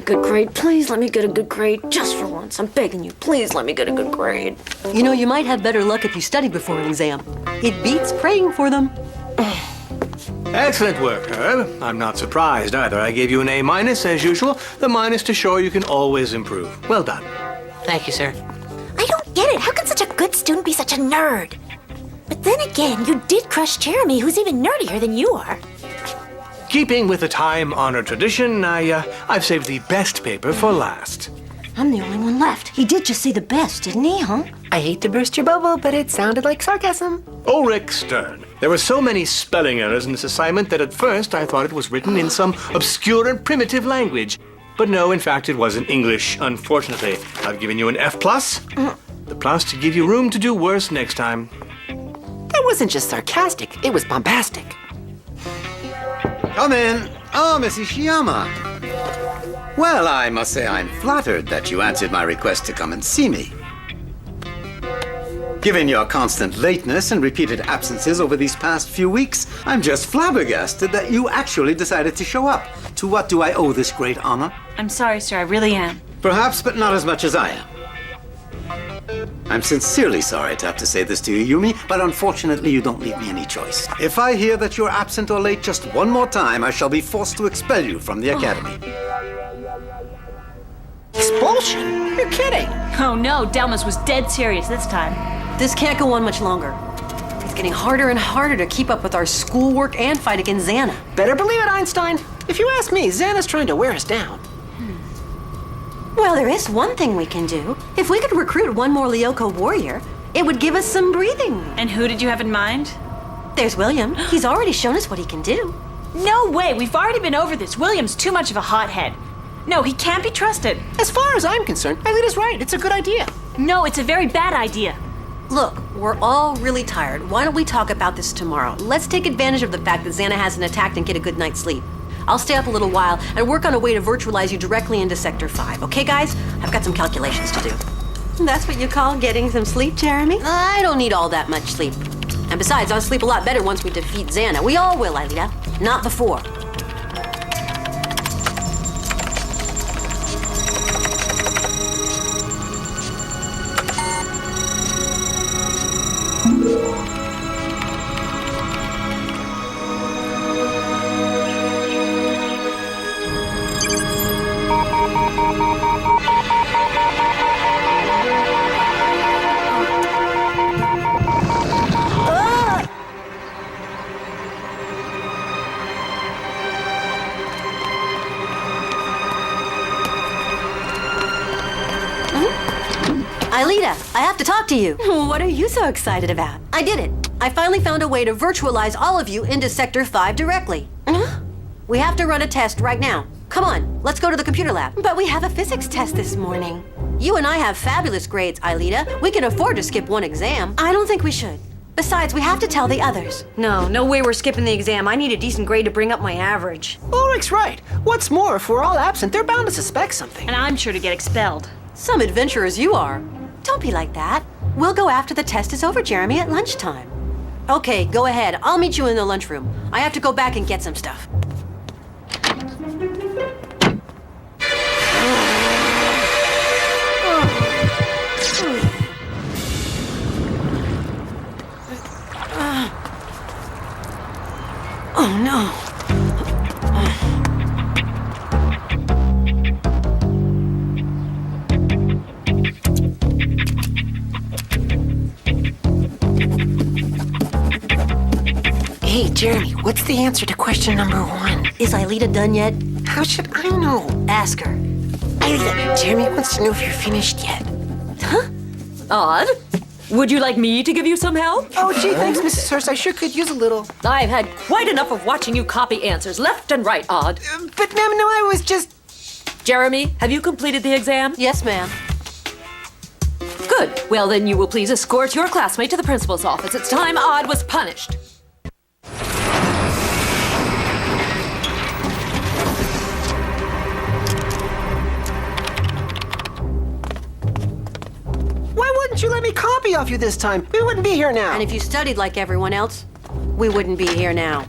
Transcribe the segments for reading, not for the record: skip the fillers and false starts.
good grade. Please let me get a good grade. Just for once. I'm begging you. Please let me get a good grade. You know, you might have better luck if you study before an exam. It beats praying for them. Excellent work, Herb. I'm not surprised either. I gave you an A- as usual. The minus to show you can always improve. Well done. Thank you, sir. I don't get it. How can such a good student be such a nerd? But then again, you did crush Jeremy, who's even nerdier than you are. Keeping with the time-honored tradition, I've saved the best paper for last. I'm the only one left. He did just say the best, didn't he, huh? I hate to burst your bubble, but it sounded like sarcasm. Ulrich Stern. There were so many spelling errors in this assignment that at first I thought it was written in some obscure and primitive language. But no, in fact, it was in English, unfortunately. I've given you an F+. The plus to give you room to do worse next time. That wasn't just sarcastic, it was bombastic. Come in. Oh, Miss Ishiyama. Well, I must say I'm flattered that you answered my request to come and see me. Given your constant lateness and repeated absences over these past few weeks, I'm just flabbergasted that you actually decided to show up. To what do I owe this great honor? I'm sorry, sir, I really am. Perhaps, but not as much as I am. I'm sincerely sorry to have to say this to you, Yumi, but unfortunately you don't leave me any choice. If I hear that you're absent or late just one more time, I shall be forced to expel you from the academy. Expulsion? You're kidding. Oh no, Delmas was dead serious this time. This can't go on much longer. It's getting harder and harder to keep up with our schoolwork and fight against Xana. Better believe it, Einstein. If you ask me, Xana's trying to wear us down. Well, there is one thing we can do. If we could recruit one more Lyoko warrior, it would give us some breathing room. And who did you have in mind? There's William. He's already shown us what he can do. No way, we've already been over this. William's too much of a hothead. No, he can't be trusted. As far as I'm concerned, Ailita's right. It's a good idea. No, it's a very bad idea. Look, we're all really tired. Why don't we talk about this tomorrow? Let's take advantage of the fact that Xana hasn't attacked and get a good night's sleep. I'll stay up a little while and work on a way to virtualize you directly into Sector 5. Okay, guys? I've got some calculations to do. That's what you call getting some sleep, Jeremy? I don't need all that much sleep. And besides, I'll sleep a lot better once we defeat Xana. We all will, Ailita. Not before. Ailita, I have to talk to you. What are you so excited about? I did it. I finally found a way to virtualize all of you into Sector 5 directly. We have to run a test right now. Come on, let's go to the computer lab. But we have a physics test this morning. You and I have fabulous grades, Ailita. We can afford to skip one exam. I don't think we should. Besides, we have to tell the others. No way we're skipping the exam. I need a decent grade to bring up my average. Ulrich's right. What's more, if we're all absent, they're bound to suspect something. And I'm sure to get expelled. Some adventurers you are. Don't be like that. We'll go after the test is over, Jeremy, at lunchtime. Okay, go ahead. I'll meet you in the lunchroom. I have to go back and get some stuff. Oh no. Hey, Jeremy, what's the answer to question number 1? Is Ailita done yet? How should I know? Ask her. Ailita, Jeremy wants to know if you're finished yet. Odd. Would you like me to give you some help? Oh, gee, thanks, Mrs. Hurst. I sure could use a little. I've had quite enough of watching you copy answers left and right, Odd. But, ma'am, no, I was just... Jeremy, have you completed the exam? Yes, ma'am. Good. Well, then you will please escort your classmate to the principal's office. It's time Odd was punished. Why wouldn't you let me copy off you this time? We wouldn't be here now. And if you studied like everyone else, we wouldn't be here now.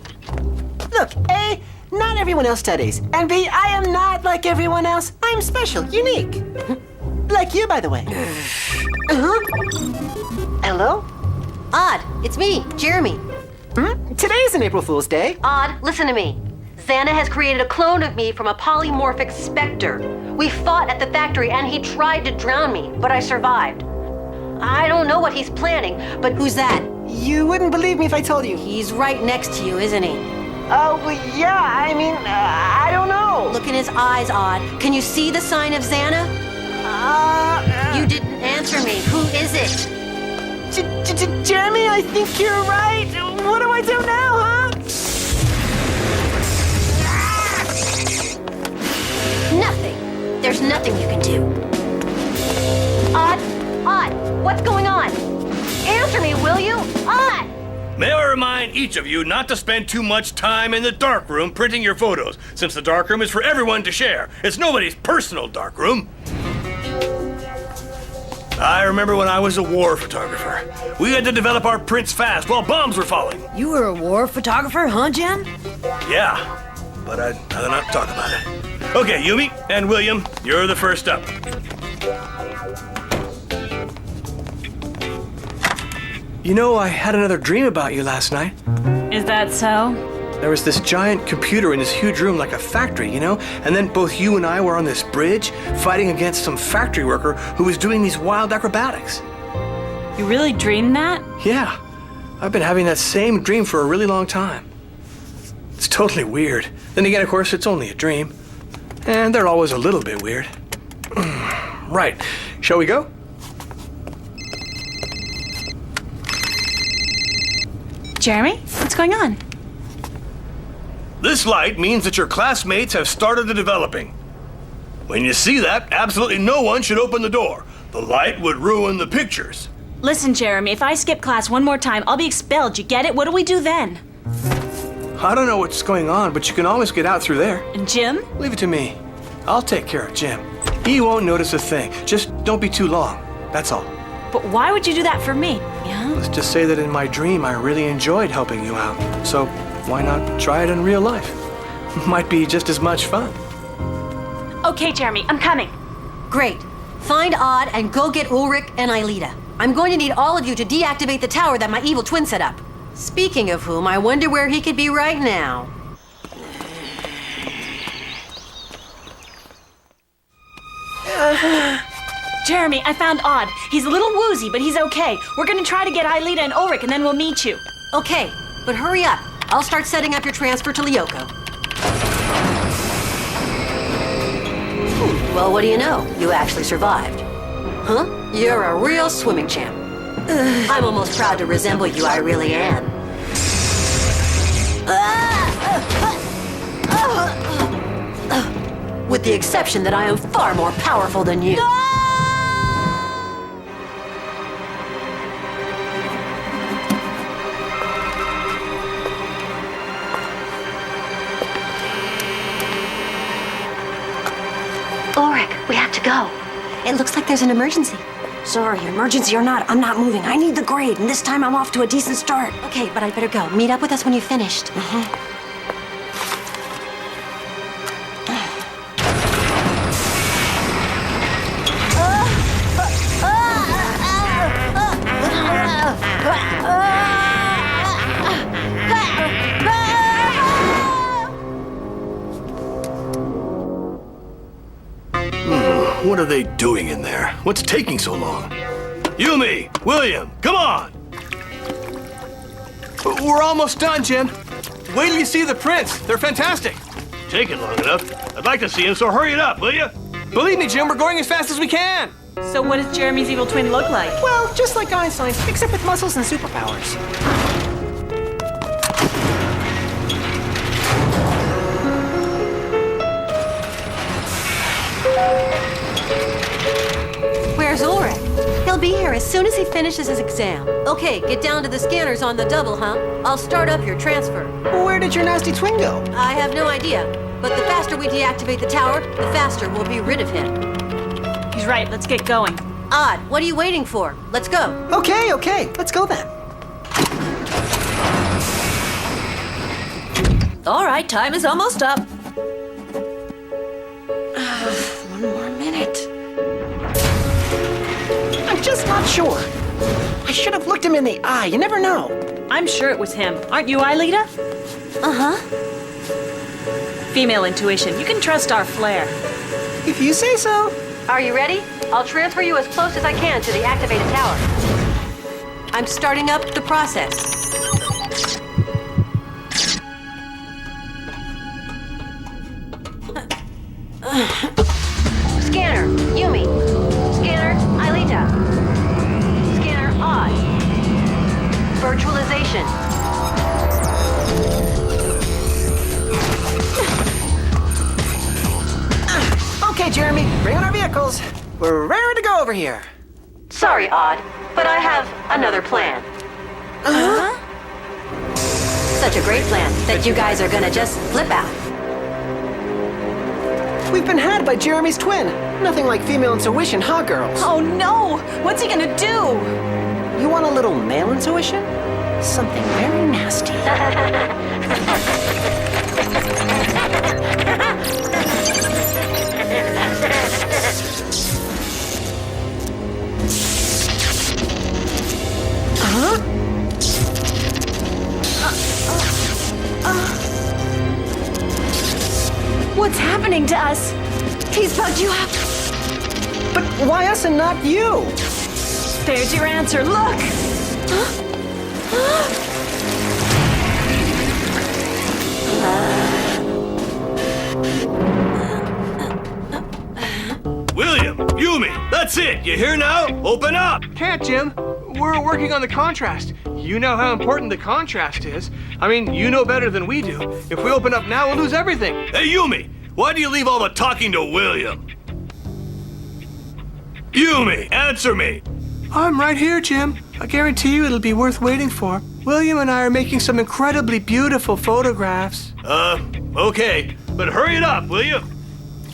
Look, A, not everyone else studies. And B, I am not like everyone else. I'm special, unique. Like you, by the way. Hello? Odd, it's me, Jeremy. Today is an April Fool's Day. Odd, listen to me. Xana has created a clone of me from a polymorphic specter. We fought at the factory and he tried to drown me, but I survived. I don't know what he's planning, but who's that? You wouldn't believe me if I told you. He's right next to you, isn't he? Oh, well, yeah, I mean, I don't know. Look in his eyes, Odd. Can you see the sign of Xana? You didn't answer me. Who is it? Jeremy, I think you're right. What do I do now, huh? Nothing. There's nothing you can do. Odd, what's going on? Answer me, will you? Odd! May I remind each of you not to spend too much time in the darkroom printing your photos, since the darkroom is for everyone to share. It's nobody's personal darkroom. I remember when I was a war photographer. We had to develop our prints fast while bombs were falling. You were a war photographer, huh, Jen? Yeah, but I'd rather not talk about it. Okay, Yumi and William, you're the first up. You know, I had another dream about you last night. Is that so? There was this giant computer in this huge room like a factory, you know? And then both you and I were on this bridge fighting against some factory worker who was doing these wild acrobatics. You really dreamed that? Yeah, I've been having that same dream for a really long time. It's totally weird. Then again, of course, it's only a dream. And they're always a little bit weird. Right, shall we go? Jeremy, what's going on? This light means that your classmates have started the developing. When you see that, absolutely no one should open the door. The light would ruin the pictures. Listen, Jeremy, if I skip class one more time, I'll be expelled. You get it? What do we do then? I don't know what's going on, but you can always get out through there. And Jim? Leave it to me. I'll take care of Jim. He won't notice a thing. Just don't be too long. That's all. But why would you do that for me? Yeah? Let's just say that in my dream, I really enjoyed helping you out. So why not try it in real life? Might be just as much fun. Okay, Jeremy, I'm coming. Great. Find Odd and go get Ulrich and Aelita. I'm going to need all of you to deactivate the tower that my evil twin set up. Speaking of whom, I wonder where he could be right now. Jeremy, I found Odd. He's a little woozy, but he's okay. We're gonna try to get Aelita and Ulrich, and then we'll meet you. Okay, but hurry up. I'll start setting up your transfer to Lyoko. Well, what do you know? You actually survived. Huh? You're a real swimming champ. I'm almost proud to resemble you, I really am. With the exception that I am far more powerful than you. Ulrich, we have to go. It looks like there's an emergency. Sorry, emergency or not, I'm not moving. I need the grade, and this time I'm off to a decent start. Okay, but I'd better go. Meet up with us when you've finished. What are they doing in there? What's taking so long? Yumi! William! Come on! We're almost done, Jim. Wait till you see the prints. They're fantastic. Taking long enough. I'd like to see them, so hurry it up, will you? Believe me, Jim, we're going as fast as we can. So what does Jeremy's evil twin look like? Well, just like Einstein, except with muscles and superpowers. Where's Ulrich? He'll be here as soon as he finishes his exam. Okay, get down to the scanners on the double, huh? I'll start up your transfer. Where did your nasty twin go? I have no idea, but the faster we deactivate the tower, the faster we'll be rid of him. He's right, let's get going. Odd, what are you waiting for? Let's go. Okay, let's go then. All right, time is almost up. One more minute. I'm just not sure. I should have looked him in the eye. You never know. I'm sure it was him. Aren't you, Aelita? Uh-huh. Female intuition. You can trust our flair. If you say so. Are you ready? I'll transfer you as close as I can to the activated tower. I'm starting up the process. Scanner, Yumi. Scanner, Aelita. Scanner, Odd. Virtualization. Okay, Jeremy, bring on our vehicles. We're raring to go over here. Sorry, Odd, but I have another plan. Such a great plan that you guys are gonna just flip out. We've been had by Jeremy's twin. Nothing like female intuition, huh, girls? Oh no! What's he gonna do? You want a little male intuition? Something very nasty. What's happening to us? He's bugged you up. But why us and not you? There's your answer. Look! William, Yumi, that's it. You hear now? Open up. Can't, Jim. We're working on the contrast. You know how important the contrast is. I mean, you know better than we do. If we open up now, we'll lose everything. Hey, Yumi, why do you leave all the talking to William? Yumi, answer me. I'm right here, Jim. I guarantee you it'll be worth waiting for. William and I are making some incredibly beautiful photographs. Okay, but hurry it up, will you?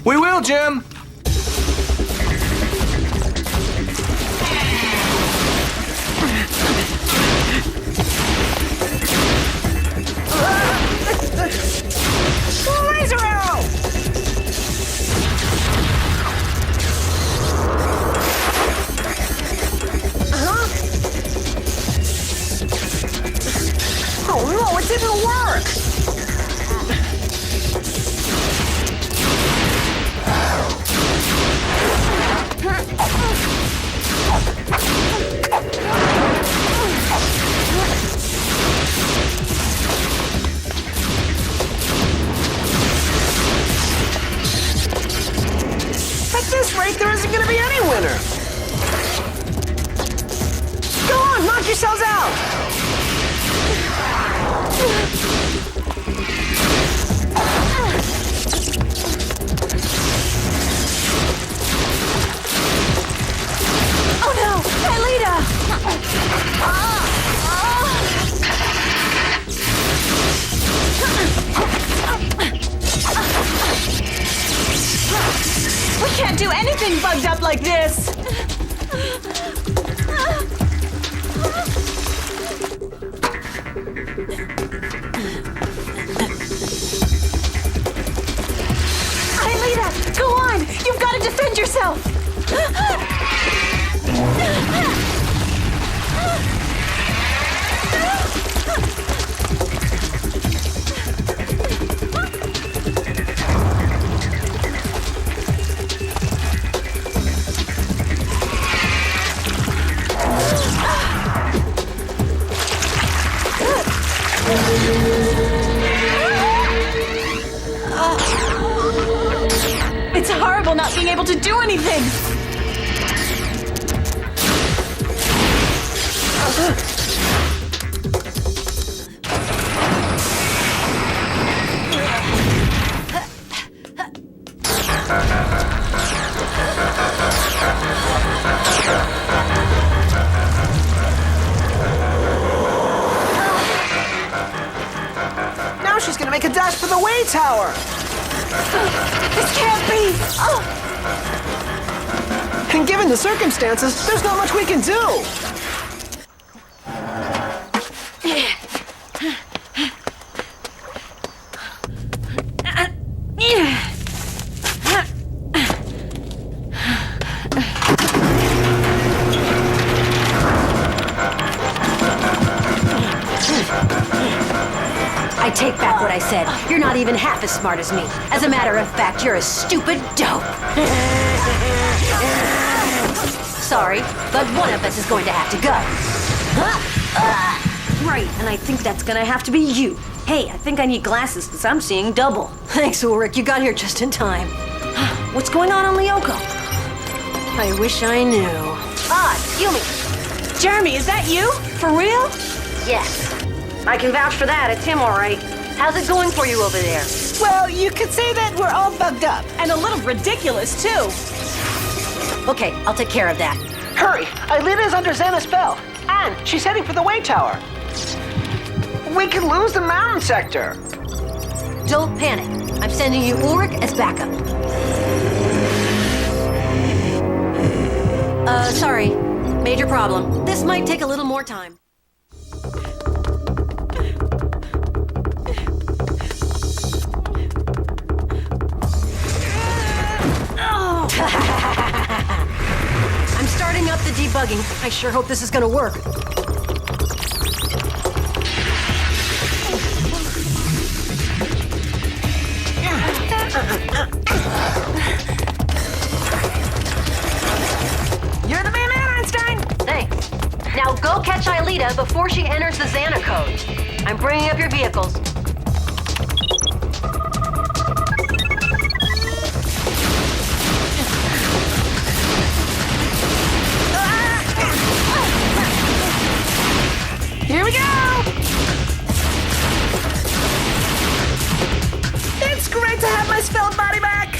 We will, Jim. Laser arrow! Oh no, it didn't work! At this rate, there isn't gonna be any winner! Go on, knock yourselves out! Oh no! Aelita! We can't do anything bugged up like this! Aelita, go on! You've got to defend yourself! It's horrible not being able to do anything! Now she's gonna make a dash for the way tower! This can't be! And given the circumstances, there's not much we can do! what I said. You're not even half as smart as me. As a matter of fact, you're a stupid dope. Sorry, but one of us is going to have to go. Right, and I think that's gonna have to be you. Hey, I think I need glasses because I'm seeing double. Thanks, Ulrich. You got here just in time. What's going on Lyoko? I wish I knew. Yumi. Jeremy, is that you? For real? Yes. I can vouch for that. It's him, all right. How's it going for you over there? Well, you could say that we're all bugged up. And a little ridiculous, too. Okay, I'll take care of that. Hurry! Ailita's under Xana's spell, and she's heading for the way tower. We could lose the mountain sector. Don't panic. I'm sending you Ulrich as backup. Sorry. Major problem. This might take a little more time. I'm starting up the debugging. I sure hope this is gonna work. You're the man, Einstein! Thanks. Now go catch Ailita before she enters the Xana code. I'm bringing up your vehicles. Here we go! It's great to have my spelled body back!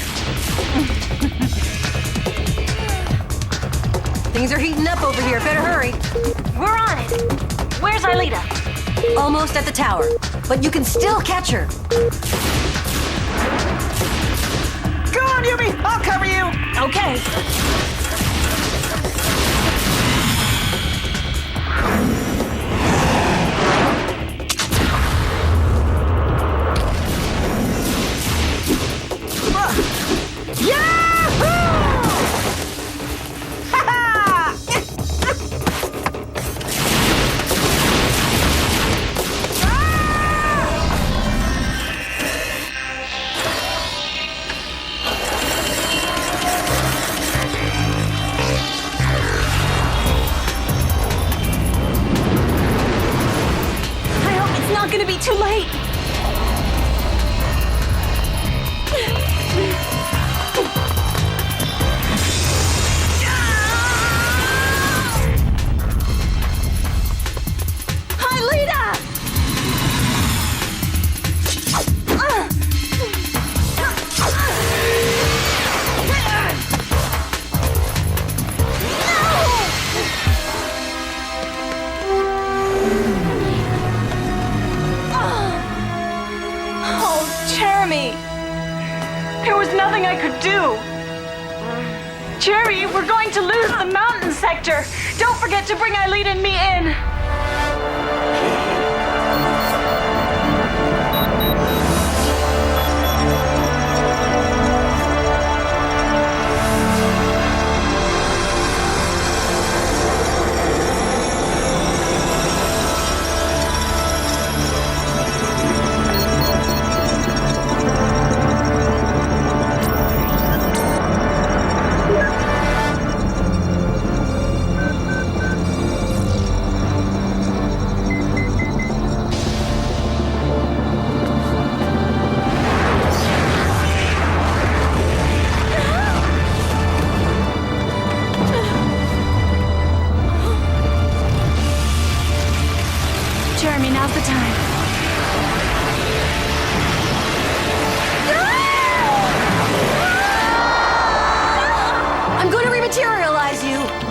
Things are heating up over here. Better hurry. We're on it. Where's Ailita? Almost at the tower, but you can still catch her. Go on, Yumi! I'll cover you! Okay. Gonna be too late. There was nothing I could do. Jerry, we're going to lose the mountain sector. Don't forget to bring Ailita and me in. Jeremy, now's the time. I'm going to rematerialize you.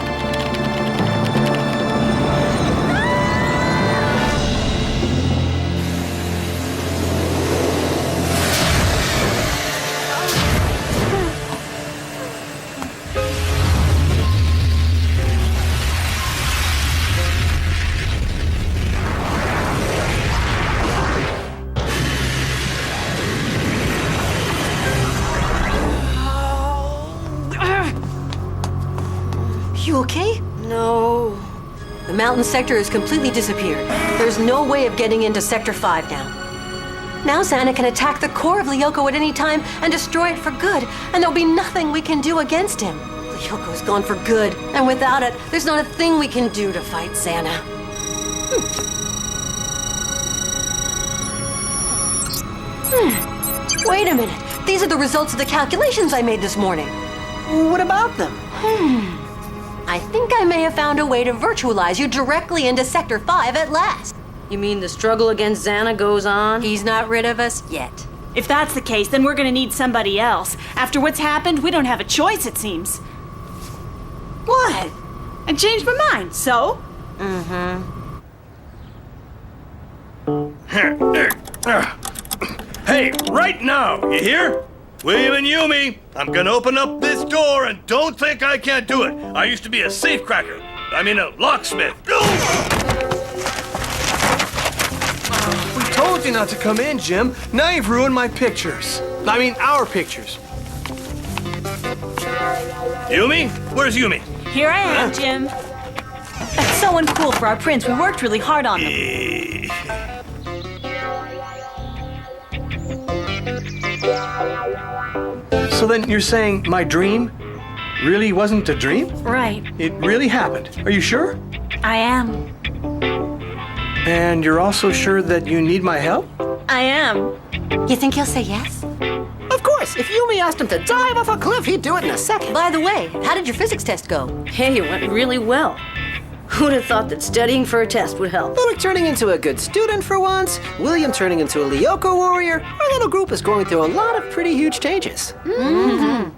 You okay? No. The mountain sector has completely disappeared. There's no way of getting into Sector 5 now. Now Xana can attack the core of Lyoko at any time and destroy it for good, and there'll be nothing we can do against him. Lyoko's gone for good, and without it, there's not a thing we can do to fight Xana. Wait a minute. These are the results of the calculations I made this morning. What about them? I think I may have found a way to virtualize you directly into Sector 5 at last. You mean the struggle against Xana goes on? He's not rid of us yet. If that's the case, then we're gonna need somebody else. After what's happened, we don't have a choice, it seems. What? I changed my mind, so? Hey, right now, you hear? William and Yumi, I'm gonna open up this door and don't think I can't do it. I used to be a safecracker. I mean a locksmith. We told you not to come in, Jim. Now you've ruined my pictures. I mean, our pictures. Yumi? Where's Yumi? Here I am, Jim. That's so uncool for our prints. We worked really hard on them. So then you're saying my dream really wasn't a dream? Right. It really happened. Are you sure? I am. And you're also sure that you need my help? I am. You think he'll say yes? Of course, if Yumi asked him to dive off a cliff, he'd do it in a second. By the way, how did your physics test go? Hey, it went really well. Who'd have thought that studying for a test would help? Luke turning into a good student for once, William turning into a Lyoko warrior, our little group is going through a lot of pretty huge changes. Mm-hmm.